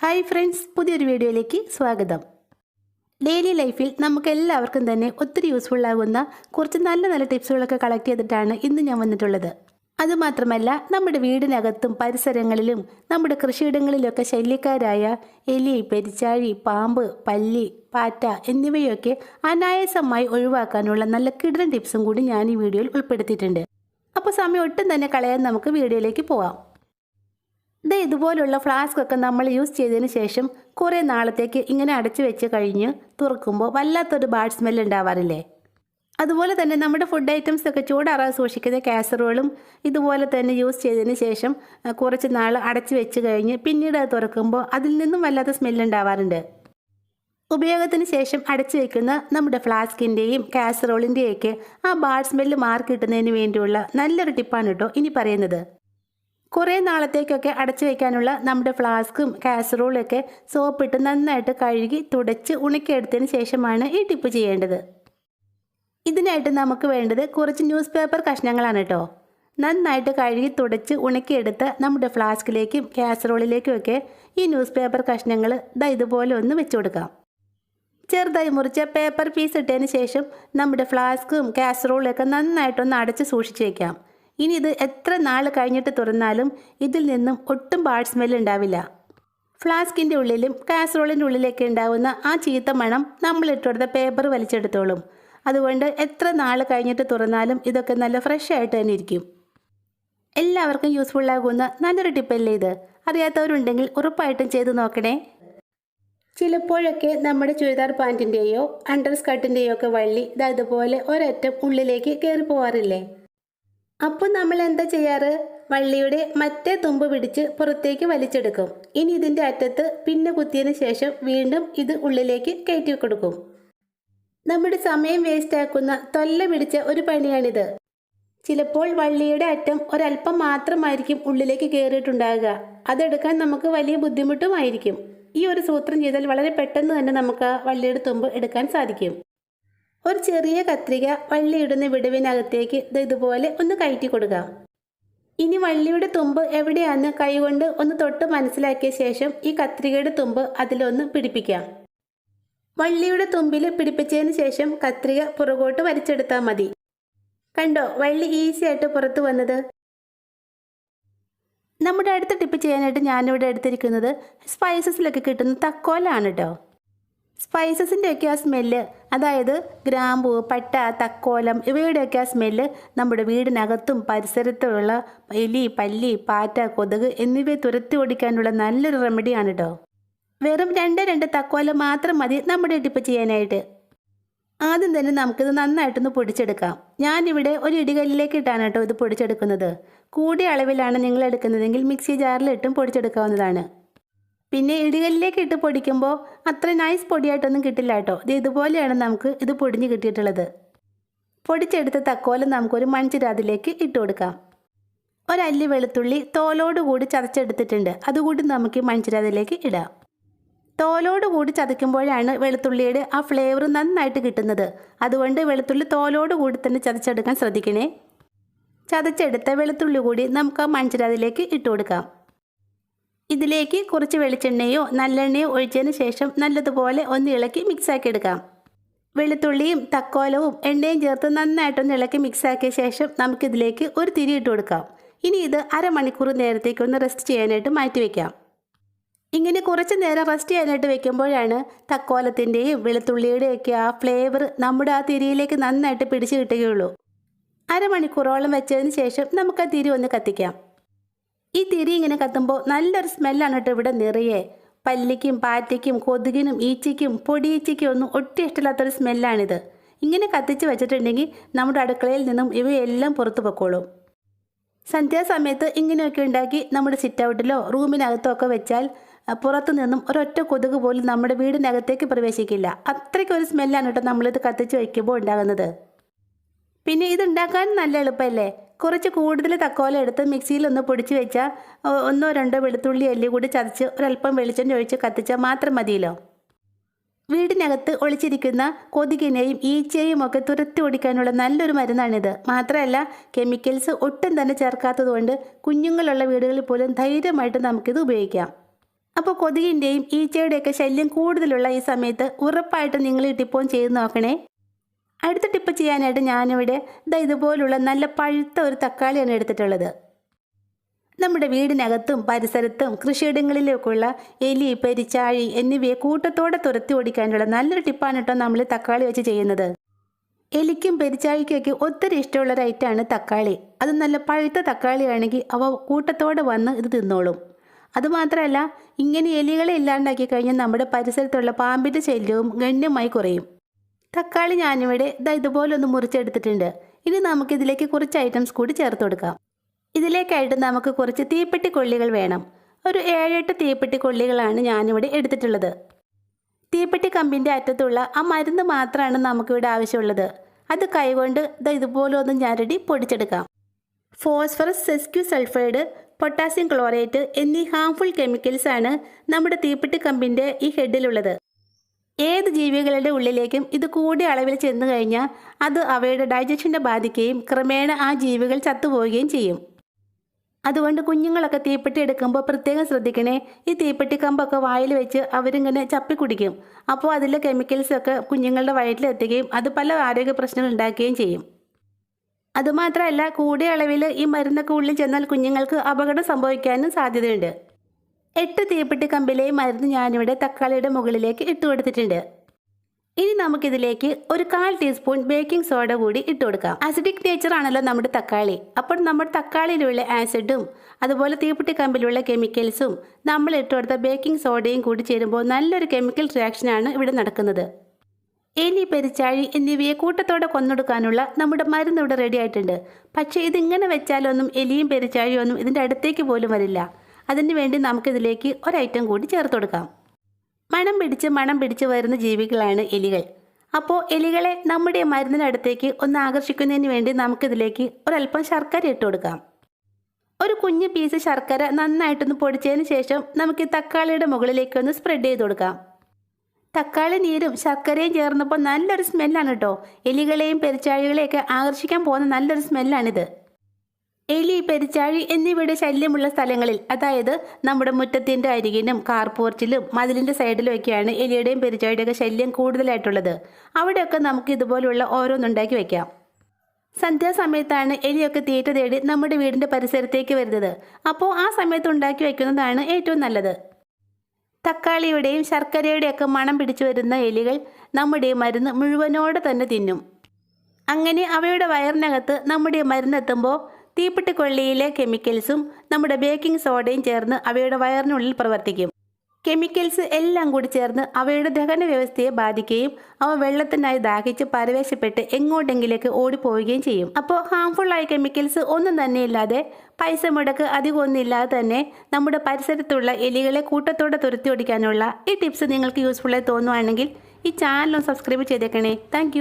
Hi friends, പുതിയൊരു വീഡിയോയിലേക്ക് സ്വാഗതം. ഡെയിലി ലൈഫിൽ നമുക്ക് എല്ലാവർക്കും തന്നെ ഒത്തിരി യൂസ്ഫുൾ ആകുന്ന കുറച്ച് നല്ല നല്ല ടിപ്സുകളൊക്കെ കളക്ട് ചെയ്തിട്ടാണ് ഇന്ന് ഞാൻ വന്നിട്ടുള്ളത്. അതുമാത്രമല്ല, നമ്മുടെ വീടിനകത്തും പരിസരങ്ങളിലും നമ്മുടെ കൃഷിയിടങ്ങളിലൊക്കെ ശല്യക്കാരായ എലി, പെരിച്ചാഴി, പാമ്പ്, പല്ലി, പാറ്റ എന്നിവയൊക്കെ അനായാസമായി ഒഴിവാക്കാനുള്ള നല്ല കിടിലൻ ടിപ്സും കൂടി ഞാൻ ഈ വീഡിയോയിൽ ഉൾപ്പെടുത്തിയിട്ടുണ്ട്. അപ്പോൾ സമയം ഒട്ടും തന്നെ കളയാൻ നമുക്ക് വീഡിയോയിലേക്ക് പോവാം. ഇതുപോലുള്ള ഫ്ലാസ്ക് ഒക്കെ നമ്മൾ യൂസ് ചെയ്തതിന് ശേഷം കുറേ നാളത്തേക്ക് ഇങ്ങനെ അടച്ചു വെച്ച് കഴിഞ്ഞ് തുറക്കുമ്പോൾ വല്ലാത്തൊരു ബാഡ് സ്മെല്ല് ഉണ്ടാവാറില്ലേ? അതുപോലെ തന്നെ നമ്മുടെ ഫുഡ് ഐറ്റംസ് ഒക്കെ ചൂടാറാതെ സൂക്ഷിക്കുന്ന കാസറോളും ഇതുപോലെ തന്നെ യൂസ് ചെയ്തതിന് ശേഷം കുറച്ച് നാൾ അടച്ചു വെച്ച് കഴിഞ്ഞ് പിന്നീട് അത് തുറക്കുമ്പോൾ അതിൽ നിന്നും വല്ലാത്ത സ്മെല്ല് ഉണ്ടാവാറുണ്ട്. ഉപയോഗത്തിന് ശേഷം അടച്ചു വെക്കുന്ന നമ്മുടെ ഫ്ലാസ്കിൻ്റെയും കാസറോളിൻ്റെയൊക്കെ ആ ബാഡ് സ്മെല്ല് മാറി കിട്ടുന്നതിന് വേണ്ടിയുള്ള നല്ലൊരു ടിപ്പാണ് കേട്ടോ ഇനി പറയുന്നത്. കുറേ നാളത്തേക്കൊക്കെ അടച്ചു വയ്ക്കാനുള്ള നമ്മുടെ ഫ്ലാസ്കും കാസറോളൊക്കെ സോപ്പിട്ട് നന്നായിട്ട് കഴുകി തുടച്ച് ഉണക്കിയെടുത്തതിന് ശേഷമാണ് ഈ ടിപ്പ് ചെയ്യേണ്ടത്. ഇതിനായിട്ട് നമുക്ക് വേണ്ടത് കുറച്ച് ന്യൂസ് പേപ്പർ കഷ്ണങ്ങളാണ് കേട്ടോ. നന്നായിട്ട് കഴുകി തുടച്ച് ഉണക്കിയെടുത്ത് നമ്മുടെ ഫ്ലാസ്കിലേക്കും കാസറോളിലേക്കും ഒക്കെ ഈ ന്യൂസ് പേപ്പർ കഷ്ണങ്ങൾ ഇതുപോലെ ഒന്ന് വെച്ചു കൊടുക്കാം. ചെറുതായി മുറിച്ച പേപ്പർ പീസ് ഇട്ടതിന് ശേഷം നമ്മുടെ ഫ്ലാസ്കും കാസറോളൊക്കെ നന്നായിട്ടൊന്ന് അടച്ച് സൂക്ഷിച്ച് വയ്ക്കാം. ഇനി ഇത് എത്ര നാൾ കഴിഞ്ഞിട്ട് തുറന്നാലും ഇതിൽ നിന്നും ഒട്ടും ബാഡ് സ്മെൽ ഉണ്ടാവില്ല. ഫ്ലാസ്കിൻ്റെ ഉള്ളിലും കാസറോളിൻ്റെ ഉള്ളിലേക്ക് ഉണ്ടാവുന്ന ആ ചീത്ത മണം നമ്മൾ ഇട്ടുകൊടുത്ത പേപ്പർ വലിച്ചെടുത്തോളും. അതുകൊണ്ട് എത്ര നാൾ കഴിഞ്ഞിട്ട് തുറന്നാലും ഇതൊക്കെ നല്ല ഫ്രഷ് ആയിട്ട് തന്നെ ഇരിക്കും. എല്ലാവർക്കും യൂസ്ഫുൾ ആകുന്ന നല്ലൊരു ടിപ്പല്ലേ ഇത്? അറിയാത്തവരുണ്ടെങ്കിൽ ഉറപ്പായിട്ടും ചെയ്ത് നോക്കണേ. ചിലപ്പോഴൊക്കെ നമ്മുടെ ചുരിദാർ പാൻറ്റിൻ്റെയോ അണ്ടർ സ്കർട്ടിൻ്റെയോ ഒക്കെ വള്ളി ഇതുപോലെ ഒരറ്റം ഉള്ളിലേക്ക് കയറി പോവാറില്ലേ? അപ്പോൾ നമ്മൾ എന്താ ചെയ്യാറ്? വള്ളിയുടെ മറ്റേ തുമ്പ് പിടിച്ച് പുറത്തേക്ക് വലിച്ചെടുക്കും. ഇനി ഇതിൻ്റെ അറ്റത്ത് പിന്നെ കുത്തിയതിന് ശേഷം വീണ്ടും ഇത് ഉള്ളിലേക്ക് കയറ്റി കൊടുക്കും. നമ്മുടെ സമയം വേസ്റ്റ് ആക്കുന്ന തൊല്ല പിടിച്ച ഒരു പണിയാണിത്. ചിലപ്പോൾ വള്ളിയുടെ അറ്റം ഒരല്പം മാത്രമായിരിക്കും ഉള്ളിലേക്ക് കയറിയിട്ടുണ്ടാകുക. അതെടുക്കാൻ നമുക്ക് വലിയ ബുദ്ധിമുട്ടുമായിരിക്കും. ഈ ഒരു സൂത്രം ചെയ്താൽ വളരെ പെട്ടെന്ന് തന്നെ നമുക്ക് വള്ളിയുടെ തുമ്പ് എടുക്കാൻ സാധിക്കും. ഒരു ചെറിയ കത്രിക വള്ളിയിടുന്ന വിടവിനകത്തേക്ക് ഇതുപോലെ ഒന്ന് കയറ്റി കൊടുക്കാം. ഇനി വള്ളിയുടെ തുമ്പ് എവിടെയാണെന്ന് കൈകൊണ്ട് ഒന്ന് തൊട്ട് മനസ്സിലാക്കിയ ശേഷം ഈ കത്രികയുടെ തുമ്പ് അതിലൊന്ന് പിടിപ്പിക്കാം. വള്ളിയുടെ തുമ്പിൽ പിടിപ്പിച്ചതിന് ശേഷം കത്രിക പുറകോട്ട് വലിച്ചെടുത്താൽ മതി. കണ്ടോ, വള്ളി ഈസി ആയിട്ട് പുറത്ത് വന്നത്. നമ്മുടെ അടുത്ത ടിപ്പ് ചെയ്യാനായിട്ട് ഞാനിവിടെ എടുത്തിരിക്കുന്നത് സ്പൈസസിലൊക്കെ കിട്ടുന്ന തക്കോലാണ് കേട്ടോ. സ്പൈസസിൻ്റെയൊക്കെ ആ സ്മെല്ല്, അതായത് ഗ്രാമ്പൂ, പട്ട, തക്കോലം ഇവയുടെയൊക്കെ ആ സ്മെല്ല് നമ്മുടെ വീടിനകത്തും പരിസരത്തുമുള്ള എലി, പല്ലി, പാറ്റ, കൊതുക് എന്നിവയെ തുരത്തി ഓടിക്കാനുള്ള നല്ലൊരു റെമഡിയാണ് കേട്ടോ. വെറും രണ്ട് തക്കോലം മാത്രം മതി നമ്മുടെ ടിപ്പ് ചെയ്യാനായിട്ട്. ആദ്യം തന്നെ നമുക്കിത് നന്നായിട്ടൊന്ന് പൊടിച്ചെടുക്കാം. ഞാനിവിടെ ഒരു ഇടികല്ലിലേക്ക് ഇട്ടാണ് കേട്ടോ ഇത് പൊടിച്ചെടുക്കുന്നത്. കൂടിയ അളവിലാണ് നിങ്ങൾ എടുക്കുന്നതെങ്കിൽ മിക്സി ജാറിലിട്ടും പൊടിച്ചെടുക്കാവുന്നതാണ്. പിന്നെ ഇടികല്ലിലേക്ക് ഇട്ട് പൊടിക്കുമ്പോൾ അത്ര നൈസ് പൊടിയായിട്ടൊന്നും കിട്ടില്ല കേട്ടോ. ഇതുപോലെയാണ് നമുക്ക് ഇത് പൊടിഞ്ഞ് കിട്ടിയിട്ടുള്ളത്. പൊടിച്ചെടുത്ത തക്കോലം നമുക്കൊരു മൺചിരാതിലേക്ക് ഇട്ട് കൊടുക്കാം. ഒരല്ലി വെളുത്തുള്ളി തോലോടുകൂടി ചതച്ചെടുത്തിട്ടുണ്ട്, അതുകൂടി നമുക്ക് മൺചിരാതിലേക്ക് ഇടാം. തോലോടുകൂടി ചതയ്ക്കുമ്പോഴാണ് വെളുത്തുള്ളിയുടെ ആ ഫ്ലേവർ നന്നായിട്ട് കിട്ടുന്നത്. അതുകൊണ്ട് വെളുത്തുള്ളി തോലോടുകൂടി തന്നെ ചതച്ചെടുക്കാൻ ശ്രദ്ധിക്കണേ. ചതച്ചെടുത്ത വെളുത്തുള്ളി കൂടി നമുക്ക് ആ മൺചിരാതിലേക്ക് ഇട്ട് കൊടുക്കാം. ഇതിലേക്ക് കുറച്ച് വെളിച്ചെണ്ണയോ നല്ലെണ്ണയോ ഒഴിച്ചതിന് ശേഷം നല്ലതുപോലെ ഒന്ന് ഇളക്കി മിക്സാക്കി എടുക്കാം. വെളുത്തുള്ളിയും തക്കോലവും എണ്ണയും ചേർത്ത് നന്നായിട്ടൊന്ന് ഇളക്കി മിക്സാക്കിയ ശേഷം നമുക്കിതിലേക്ക് ഒരു തിരി ഇട്ട് കൊടുക്കാം. ഇനി ഇത് അരമണിക്കൂർ നേരത്തേക്ക് ഒന്ന് റെസ്റ്റ് ചെയ്യാനായിട്ട് മാറ്റിവെക്കാം. ഇങ്ങനെ കുറച്ച് നേരം റെസ്റ്റ് ചെയ്യാനായിട്ട് വെക്കുമ്പോഴാണ് തക്കോലത്തിൻ്റെയും വെളുത്തുള്ളിയുടെയൊക്കെ ആ ഫ്ലേവർ നമ്മുടെ ആ തിരിയിലേക്ക് നന്നായിട്ട് പിടിച്ചു കിട്ടുകയുള്ളൂ. അരമണിക്കൂറോളം വെച്ചതിന് ശേഷം നമുക്ക് ആ തിരി ഒന്ന് കത്തിക്കാം. ഈ തിരി ഇങ്ങനെ കത്തുമ്പോൾ നല്ലൊരു സ്മെല്ലാണ് കേട്ടോ ഇവിടെ നിറയെ. പല്ലിക്കും പാറ്റയ്ക്കും കൊതുകിനും ഈച്ചയ്ക്കും പൊടിയീച്ചയ്ക്കും ഒന്നും ഒട്ടും ഇഷ്ടമില്ലാത്തൊരു സ്മെല്ലാണിത്. ഇങ്ങനെ കത്തിച്ച് വെച്ചിട്ടുണ്ടെങ്കിൽ നമ്മുടെ അടുക്കളയിൽ നിന്നും ഇവയെല്ലാം പുറത്തു പൊക്കോളും. സന്ധ്യാസമയത്ത് ഇങ്ങനെയൊക്കെ ഉണ്ടാക്കി നമ്മുടെ സിറ്റ് ഔട്ടിലോ റൂമിനകത്തോ ഒക്കെ വെച്ചാൽ പുറത്തു നിന്നും ഒരൊറ്റ കൊതുക് പോലും നമ്മുടെ വീടിനകത്തേക്ക് പ്രവേശിക്കില്ല. അത്രയ്ക്കൊരു സ്മെല്ലാണ് കേട്ടോ നമ്മളിത് കത്തിച്ച് വയ്ക്കുമ്പോൾ ഉണ്ടാകുന്നത്. പിന്നെ ഇതുണ്ടാക്കാൻ നല്ല എളുപ്പമല്ലേ? കുറച്ച് കൂടുതൽ തക്കോല എടുത്ത് മിക്സിയിൽ ഒന്ന് പൊടിച്ച് വെച്ചാൽ 1-2 വെളുത്തുള്ളി അല്ലി കൂടി ചതച്ച് ഒരല്പം വെളിച്ചെണ്ണ ഒഴിച്ച് കത്തിച്ചാൽ മാത്രം മതിയല്ലോ. വീടിനകത്ത് ഒളിച്ചിരിക്കുന്ന കൊതുകിനെയും ഈച്ചയെയും ഒക്കെ തുരത്തി ഓടിക്കാനുള്ള നല്ലൊരു മരുന്നാണിത്. മാത്രമല്ല കെമിക്കൽസ് ഒട്ടും തന്നെ ചേർക്കാത്തതുകൊണ്ട് കുഞ്ഞുങ്ങളുള്ള വീടുകളിൽ പോലും ധൈര്യമായിട്ട് നമുക്കിത് ഉപയോഗിക്കാം. അപ്പോൾ കൊതുകിൻ്റെയും ഈച്ചയുടെയൊക്കെ ശല്യം കൂടുതലുള്ള ഈ സമയത്ത് ഉറപ്പായിട്ടും നിങ്ങൾ ഈ ടിപ്പ് ഒന്ന് ചെയ്ത് നോക്കണേ. അടുത്ത ടിപ്പ് ചെയ്യാനായിട്ട് ഞാനിവിടെ ഇതുപോലുള്ള നല്ല പഴുത്ത ഒരു തക്കാളിയാണ് എടുത്തിട്ടുള്ളത്. നമ്മുടെ വീടിനകത്തും പരിസരത്തും കൃഷിയിടങ്ങളിലേക്കുള്ള എലി, പെരിച്ചാഴി എന്നിവയെ കൂട്ടത്തോടെ തുരത്തി ഓടിക്കാനുള്ള നല്ലൊരു ടിപ്പാണ് കേട്ടോ നമ്മൾ തക്കാളി വെച്ച് ചെയ്യുന്നത്. എലിക്കും പെരിച്ചാഴിക്കൊക്കെ ഒത്തിരി ഇഷ്ടമുള്ള ഒരു ഐറ്റമാണ് തക്കാളി. അത് നല്ല പഴുത്ത തക്കാളിയാണെങ്കിൽ അവ കൂട്ടത്തോടെ വന്ന് ഇത് തിന്നോളും. അതുമാത്രമല്ല, ഇങ്ങനെ എലികളെ ഇല്ലാണ്ടാക്കി കഴിഞ്ഞാൽ നമ്മുടെ പരിസരത്തുള്ള പാമ്പിൻ്റെ ശല്യവും ഗണ്യമായി കുറയും. തക്കാളി ഞാനിവിടെ ഇതുപോലെ ഒന്ന് മുറിച്ചെടുത്തിട്ടുണ്ട്. ഇനി നമുക്കിതിലേക്ക് കുറച്ച് ഐറ്റംസ് കൂടി ചേർത്ത് കൊടുക്കാം. ഇതിലേക്കായിട്ട് നമുക്ക് കുറച്ച് തീപ്പെട്ടി കൊള്ളികൾ വേണം. ഒരു 7-8 തീപ്പെട്ടി കൊള്ളികളാണ് ഞാനിവിടെ എടുത്തിട്ടുള്ളത്. തീപ്പെട്ടി കമ്പിൻ്റെ അറ്റത്തുള്ള ആ മരുന്ന് മാത്രമാണ് നമുക്കിവിടെ ആവശ്യമുള്ളത്. അത് കൈകൊണ്ട് ഇതുപോലെ ഒന്ന് ഞരടി പൊടിച്ചെടുക്കാം. ഫോസ്ഫറസ്, സെസ്ക്യൂ സൾഫൈഡ്, പൊട്ടാസ്യം ക്ലോറേറ്റ് എന്നീ ഹാംഫുൾ കെമിക്കൽസാണ് നമ്മുടെ തീപ്പെട്ടി കമ്പിൻ്റെ ഈ ഹെഡിലുള്ളത്. ഏത് ജീവികളുടെ ഉള്ളിലേക്കും ഇത് കൂടിയ അളവിൽ ചെന്ന് കഴിഞ്ഞാൽ അത് അവയുടെ ഡൈജഷനെ ബാധിക്കുകയും ക്രമേണ ആ ജീവികൾ ചത്തുപോവുകയും ചെയ്യും. അതുകൊണ്ട് കുഞ്ഞുങ്ങളൊക്കെ തീപ്പെട്ടി എടുക്കുമ്പോൾ പ്രത്യേകം ശ്രദ്ധിക്കണേ. ഈ തീപ്പെട്ടി കമ്പൊക്കെ വായിൽ വെച്ച് അവരിങ്ങനെ ചപ്പി കുടിക്കും. അപ്പോൾ അതിലെ കെമിക്കൽസൊക്കെ കുഞ്ഞുങ്ങളുടെ വയറ്റിലെത്തുകയും അത് പല ആരോഗ്യ പ്രശ്നങ്ങൾ ഉണ്ടാക്കുകയും ചെയ്യും. അതുമാത്രമല്ല, കൂടിയ അളവിൽ ഈ മരുന്നൊക്കെ ഉള്ളിൽ ചെന്നാൽ കുഞ്ഞുങ്ങൾക്ക് അപകടം സംഭവിക്കാനും സാധ്യതയുണ്ട്. 8 തീപ്പെട്ടി കമ്പിലെയും മരുന്ന് ഞാനിവിടെ തക്കാളിയുടെ മുകളിലേക്ക് ഇട്ട് കൊടുത്തിട്ടുണ്ട്. ഇനി നമുക്കിതിലേക്ക് ഒരു 1/4 ടീസ്പൂൺ ബേക്കിംഗ് സോഡ കൂടി ഇട്ട് കൊടുക്കാം. ആസിഡിക് നേച്ചർ ആണല്ലോ നമ്മുടെ തക്കാളി. അപ്പോൾ നമ്മുടെ തക്കാളിയിലുള്ള ആസിഡും അതുപോലെ തീപ്പെട്ടി കമ്പിലുള്ള കെമിക്കൽസും നമ്മൾ ഇട്ട് കൊടുത്ത ബേക്കിംഗ് സോഡയും കൂടി ചേരുമ്പോൾ നല്ലൊരു കെമിക്കൽ റിയാക്ഷനാണ് ഇവിടെ നടക്കുന്നത്. എലി, പെരിച്ചാഴി എന്നിവയെ കൂട്ടത്തോടെ കൊന്നൊടുക്കാനുള്ള നമ്മുടെ മരുന്ന് ഇവിടെ റെഡി ആയിട്ടുണ്ട്. പക്ഷേ ഇതിങ്ങനെ വെച്ചാലൊന്നും എലിയും പെരിച്ചാഴിയും ഒന്നും ഇതിൻ്റെ അടുത്തേക്ക് പോലും വരില്ല. അതിന് വേണ്ടി നമുക്കിതിലേക്ക് ഒരു ഐറ്റം കൂടി ചേർത്ത് കൊടുക്കാം. മണം പിടിച്ച് വരുന്ന ജീവികളാണ് എലികൾ. അപ്പോൾ എലികളെ നമ്മുടെ മരുന്നിനടുത്തേക്ക് ഒന്ന് ആകർഷിക്കുന്നതിന് വേണ്ടി നമുക്കിതിലേക്ക് ഒരല്പം ശർക്കര ഇട്ട് കൊടുക്കാം. ഒരു കുഞ്ഞു പീസ് ശർക്കര നന്നായിട്ടൊന്ന് പൊടിച്ചതിന് ശേഷം നമുക്ക് ഈ തക്കാളിയുടെ മുകളിലേക്ക് ഒന്ന് സ്പ്രെഡ് ചെയ്ത് കൊടുക്കാം. തക്കാളി നീരും ശർക്കരയും ചേർന്നപ്പോൾ നല്ലൊരു സ്മെല്ലാണ് കേട്ടോ. എലികളെയും പെരിച്ചാഴികളെയൊക്കെ ആകർഷിക്കാൻ പോകുന്ന നല്ലൊരു സ്മെല്ലാണിത്. എലി, പെരിച്ചാഴി എന്നിവയുടെ ശല്യമുള്ള സ്ഥലങ്ങളിൽ, അതായത് നമ്മുടെ മുറ്റത്തിൻ്റെ അരികിലും കാർപോർച്ചിലും മതിലിൻ്റെ സൈഡിലും ഒക്കെയാണ് എലിയുടെയും പെരിച്ചാഴിയുടെയൊക്കെ ശല്യം കൂടുതലായിട്ടുള്ളത്. അവിടെയൊക്കെ നമുക്ക് ഇതുപോലുള്ള ഓരോന്നുണ്ടാക്കി വയ്ക്കാം. സന്ധ്യാസമയത്താണ് എലിയൊക്കെ തീറ്റ തേടി നമ്മുടെ വീടിൻ്റെ പരിസരത്തേക്ക് വരുന്നത്. അപ്പോൾ ആ സമയത്ത് ഉണ്ടാക്കി വയ്ക്കുന്നതാണ് ഏറ്റവും നല്ലത്. തക്കാളിയുടെയും ശർക്കരയുടെയൊക്കെ മണം പിടിച്ചു വരുന്ന എലികൾ നമ്മുടെ മരുന്ന് മുഴുവനോടെ തന്നെ തിന്നും. അങ്ങനെ അവയുടെ വയറിനകത്ത് നമ്മുടെ മരുന്നെത്തുമ്പോൾ തീപ്പെട്ടിക്കൊള്ളിയിലെ കെമിക്കൽസും നമ്മുടെ ബേക്കിംഗ് സോഡയും ചേർന്ന് അവയുടെ വയറിനുള്ളിൽ പ്രവർത്തിക്കും. കെമിക്കൽസ് എല്ലാം കൂടി ചേർന്ന് അവയുടെ ദഹന വ്യവസ്ഥയെ ബാധിക്കുകയും അവ വെള്ളത്തിനായി ദാഹിച്ച് പരവേശപ്പെട്ട് എങ്ങോട്ടെങ്കിലേക്ക് ഓടിപ്പോവുകയും ചെയ്യും. അപ്പോൾ ഹാംഫുള്ളായ കെമിക്കൽസ് ഒന്നും തന്നെ ഇല്ലാതെ, പൈസ മുടക്ക് അധികം ഒന്നും ഇല്ലാതെ തന്നെ നമ്മുടെ പരിസരത്തുള്ള എലികളെ കൂട്ടത്തോടെ തുരത്തി ഓടിക്കാനുള്ള ഈ ടിപ്സ് നിങ്ങൾക്ക് യൂസ്ഫുള്ളായി തോന്നുവാണെങ്കിൽ ഈ ചാനൽ സബ്സ്ക്രൈബ് ചെയ്തേക്കണേ. താങ്ക്